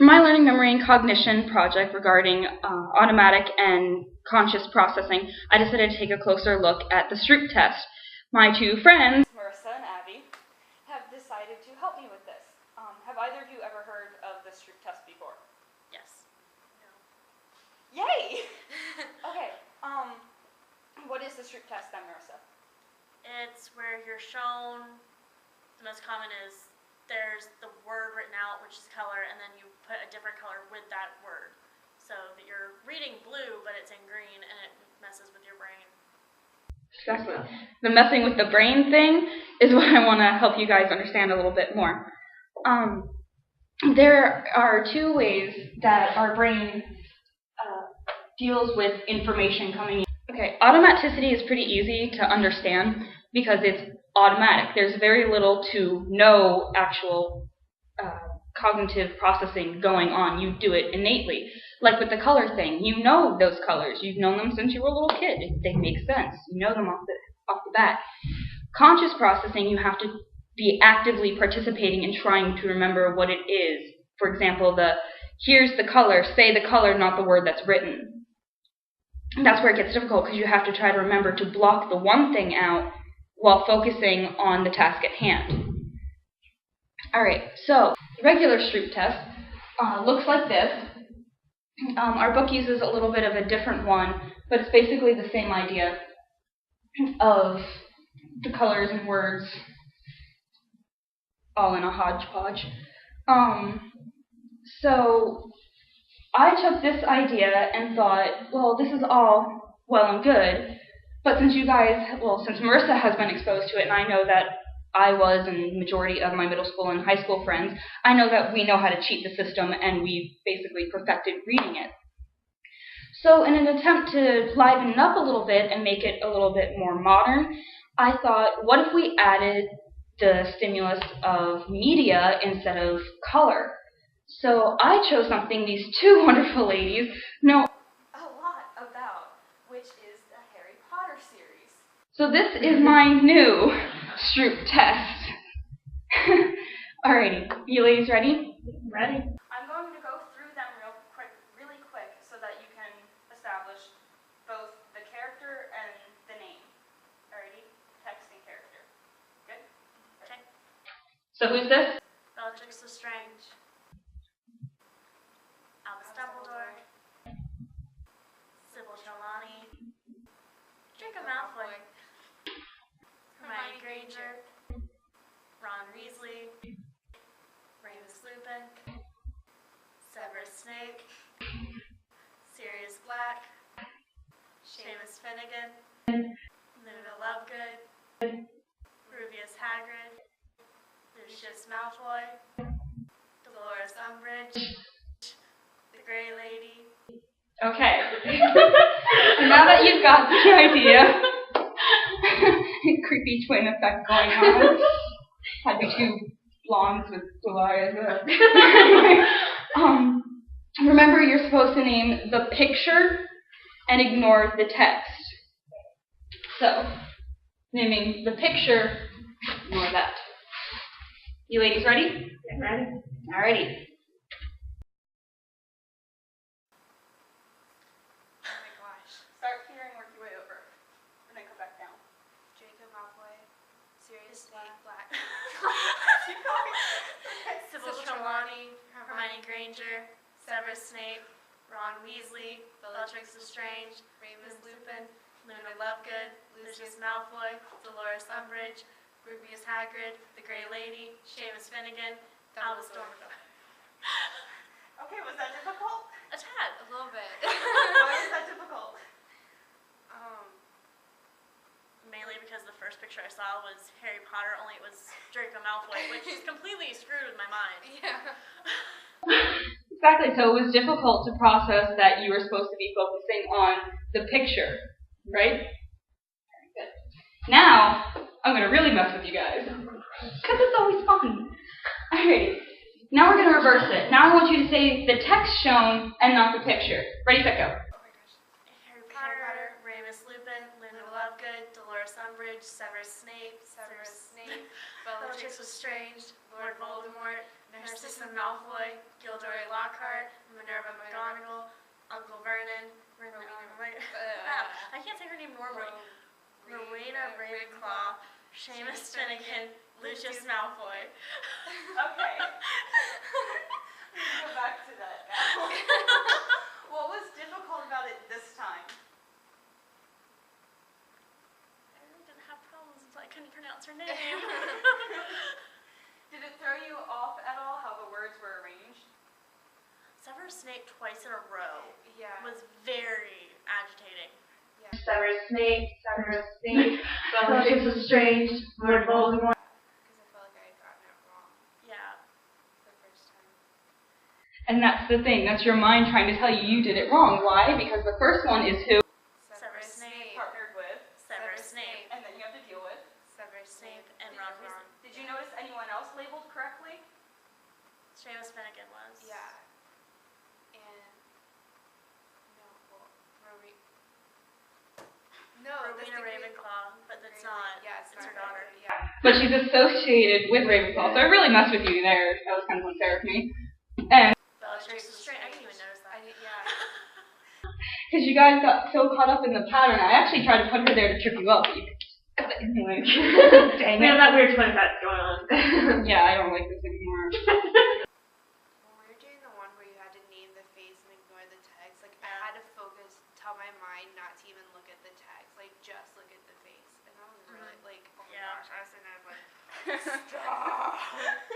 For my learning, memory, and cognition project regarding automatic and conscious processing, I decided to take a closer look at the Stroop Test. My two friends, Marissa and Abby, have decided to help me with this. Have either of you ever heard of the Stroop Test before? Yes. No. Yay! Okay, what is the Stroop Test then, Marissa? It's where you're shown, the most common is there's the word written out, which is color, and then you put a different color with that word. So that you're reading blue, but it's in green, and it messes with your brain. Exactly. The messing with the brain thing is what I want to help you guys understand a little bit more. There are two ways that our brain deals with information coming in. Okay, automaticity is pretty easy to understand because it's automatic. There's very little to no actual cognitive processing going on. You do it innately. Like with the color thing, you know those colors. You've known them since you were a little kid. They make sense. You know them off the bat. Conscious processing, you have to be actively participating in trying to remember what it is. For example, here's the color, say the color, not the word that's written. That's where it gets difficult because you have to try to remember to block the one thing out while focusing on the task at hand. Alright, so the regular Stroop Test looks like this. Our book uses a little bit of a different one, but it's basically the same idea of the colors and words all in a hodgepodge. So I took this idea and thought, well, this is all well and good, but since Marissa has been exposed to it, and I know that I was, and the majority of my middle school and high school friends, I know that we know how to cheat the system, and we basically perfected reading it. So in an attempt to liven it up a little bit and make it a little bit more modern, I thought, what if we added the stimulus of media instead of color? So I chose something these two wonderful ladies know a lot about, which is the Harry Potter series. So this is my new Stroop Test. Alrighty, you ladies ready? Ready. I'm going to go through them really quick, so that you can establish both the character and the name. Alrighty, text and character. Good? Okay. So who's this? Bellatrix Lestrange. Albus Dumbledore. Sybil Trelawney. Draco Malfoy. Hermione Granger. Ron Weasley. Remus Lupin. Severus Snape. Sirius Black. Seamus Finnegan. Luna Lovegood. Rubeus Hagrid. Lucius Malfoy. Dolores Umbridge. The Grey Lady. Okay. And now that you've got the idea, creepy twin effect going on. Had to be two blondes with blue eyes. Remember, you're supposed to name the picture and ignore the text. So, naming the picture, ignore that. You ladies ready? Yeah, ready. Alrighty. Start here and work your way over. And then come back down. Draco Malfoy. Sirius Black. Sybil Trelawney. Hermione Granger. Severus Snape. Ron Weasley. Bellatrix Lestrange. Remus Lupin. Luna Lovegood. Lucius Malfoy. Dolores Umbridge. Rubeus Hagrid. The Grey Lady. Seamus Finnegan. Albus Dumbledore. Okay, was that difficult? A tad. A little bit. Why was that difficult? Mainly because the first picture I saw was Harry Potter, only it was Draco Malfoy, which is completely screwed with my mind. Yeah. Exactly, so it was difficult to process that you were supposed to be focusing on the picture, right? Very good. Now, I'm going to really mess with you guys, because it's always fun. Alrighty, now we're going to reverse it. Now I want you to say the text shown and not the picture. Ready, set, go. Harry Potter, Remus Lupin, Luna Lovegood, Dolores Umbridge, Severus Snape, Bellatrix Lestrange, Lord Voldemort, Narcissa Malfoy, Gilderoy Lockhart. Rowena Ravenclaw, Seamus Finnegan, Lucius Malfoy. Okay. Go back to that now. What was difficult about it this time? I really didn't have problems until I couldn't pronounce her name. Did it throw you off at all how the words were arranged? Severus Snape twice in a row Yeah. was very agitating. Severus Snape, Bellatrix Lestrange, Lord Voldemort. Because I felt like I had gotten it wrong Yeah. the first time. And that's the thing. That's your mind trying to tell you you did it wrong. Why? Because the first one is who? Severus Snape. Partnered with. Severus Snape. And then you have to deal with. Severus Snape and Ron Weasley. Did you notice anyone else labeled correctly? Seamus Finnegan was. Yeah. And no, well, Rowena Ravenclaw, but that's not. Yeah, it's her daughter. Yeah. But she's associated with Ravenclaw, so I really messed with you there. That was kind of unfair of me. And Bellatrix Lestrange. I didn't even notice that. Yeah. because you guys got so caught up in the pattern, I actually tried to put her there to trip you up, but you got it anyway. Dang We have it. that weird twin pattern going on. Yeah, I don't like this anymore. When we were doing the one where you had to name the face and ignore the text, like I had to focus, tell my mind not to even look at the text, like just look at the face. And I was really like, oh my Yeah. gosh, I was sitting there like, stop,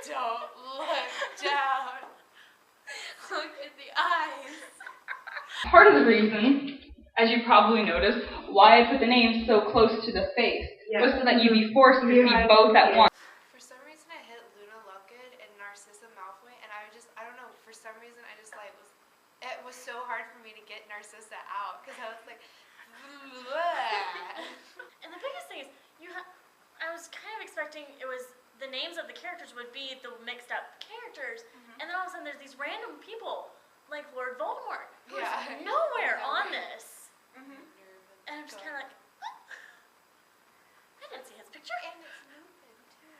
don't look down, look at the eyes. Part of the reason, as you probably noticed, why I put the names so close to the face was so that you'd be forced to see both at once. For some reason I hit Luna Lovegood and Narcissa Malfoy, and I don't know, for some reason I just like it was so hard for me to get Narcissa out, because I was like, And the biggest thing is, I was kind of expecting it was the names of the characters would be the mixed up characters, and then all of a sudden there's these random people like Lord Voldemort who's Yeah. nowhere on this, and and I'm just kind of like, I didn't see his picture. it's moving too.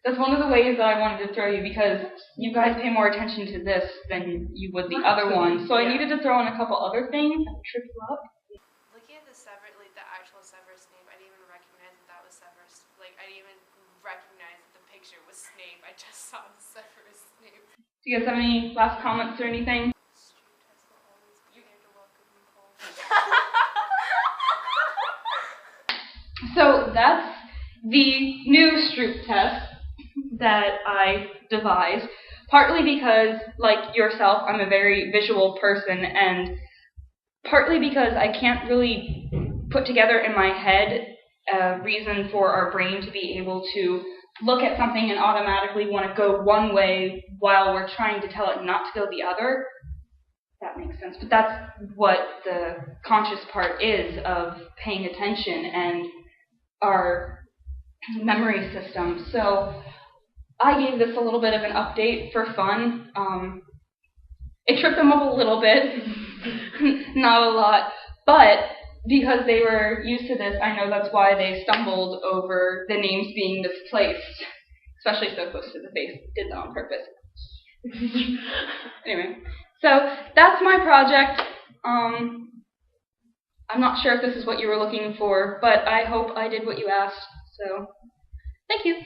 That's one of the ways that I wanted to throw you, because you guys pay more attention to this than you would the other one. So I needed to throw in a couple other things that would trip you up. Looking at the actual Severus Snape, I didn't even recognize that was Severus. Like, I didn't even recognize that the picture was Snape. I just saw Severus Snape. Do you guys have any last comments or anything? Stroop Test will always be here to welcome you home. So that's the new Stroop Test that I devised, partly because, like yourself, I'm a very visual person, and partly because I can't really put together in my head a reason for our brain to be able to look at something and automatically want to go one way while we're trying to tell it not to go the other. That makes sense. But that's what the conscious part is of paying attention and our memory system. So I gave this a little bit of an update for fun. It tripped them up a little bit, not a lot, but because they were used to this, I know that's why they stumbled over the names being misplaced, especially so close to the face. Did that on purpose. Anyway, so that's my project. I'm not sure if this is what you were looking for, but I hope I did what you asked. So, thank you.